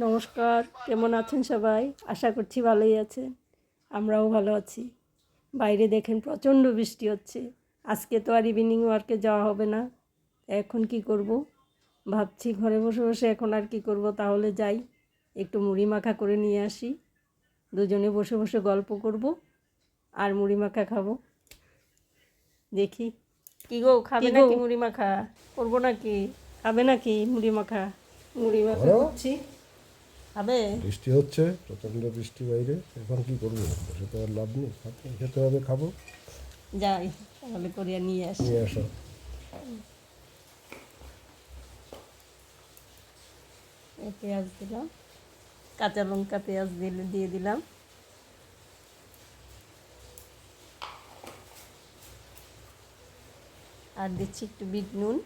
নমস্কার, কেমন আছেন সবাই? আশা করছি ভালোই আছেন। আমরাও ভালো আছি। বাইরে দেখেন প্রচণ্ড বৃষ্টি হচ্ছে। আজকে তো আর ইভিনিং ওয়ার্কে যাওয়া হবে না। এখন কি করব ভাবছি, ঘরে বসে বসে এখন আর কি করব, তাহলে যাই একটু মুড়ি মাখা করে নিয়ে আসি। দুজনে বসে বসে গল্প করব আর মুড়ি মাখা খাবো। দেখি কি গো, খাবে নাকি মুড়ি মাখা? করবো নাকি? খাবে নাকি মুড়ি মাখা? মুড়ি মাখা করছি, খাবে? বৃষ্টি হচ্ছে, প্রচণ্ড বৃষ্টি বাইরে। এখন কি করবো? বসে তো আর লাভ নেই, খেতে হবে, খাবো। যাই তাহলে করিয়া নিয়ে আসি। নিয়ে আসো। পেঁয়াজ দিলাম, কাঁচা লঙ্কা পেঁয়াজ দিয়ে দিলাম। আর দিচ্ছি একটু বিট নুন।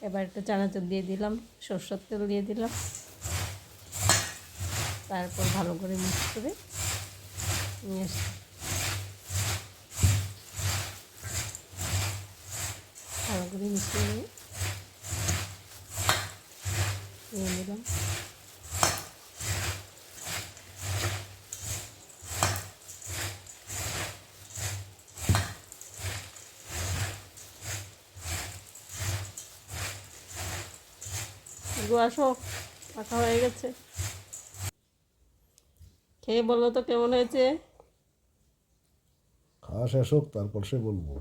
এবার একটু চানাচুর দিয়ে দিলাম, সরষের তেল দিয়ে দিলাম। তারপর ভালো করে মিক্স করে নিয়ে আসছি। ভালো করে মিশিয়ে নিয়ে নিলাম। গো আসো, মাখা হয়ে গেছে। খেয়ে বলো তো কেমন হয়েছে। খাওয়া শেষ হোক, তারপর সে বলবো।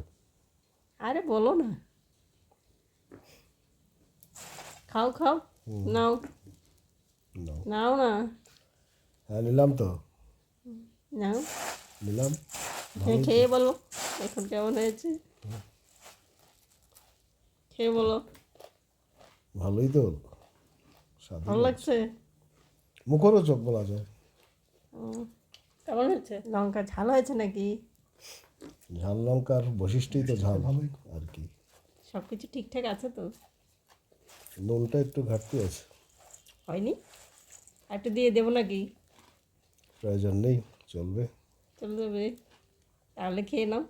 আরে বলো না, খাও খাও, নাও নাও না। হ্যাঁ, নিলাম তো, নাও, নিলাম। খেয়ে বলো এখন কেমন হয়েছে। খেয়ে বলো। ভালোই তো, ভালো লাগছে? মুখরোচক বলা যায়। কেমন হয়েছে? লঙ্কা ঝাল হয়েছে নাকি? ঝাল লঙ্কার বৈশিষ্ট্যই তো ঝাল, আর কি। সব কিছু ঠিকঠাক আছে তো? নুনটা একটু ঘাটতি আছে। হয়নি? আর একটু দিয়ে দেবো নাকি? প্রয়োজন নেই, চলবে। চলে যাবে? তাহলে খেয়ে নাও।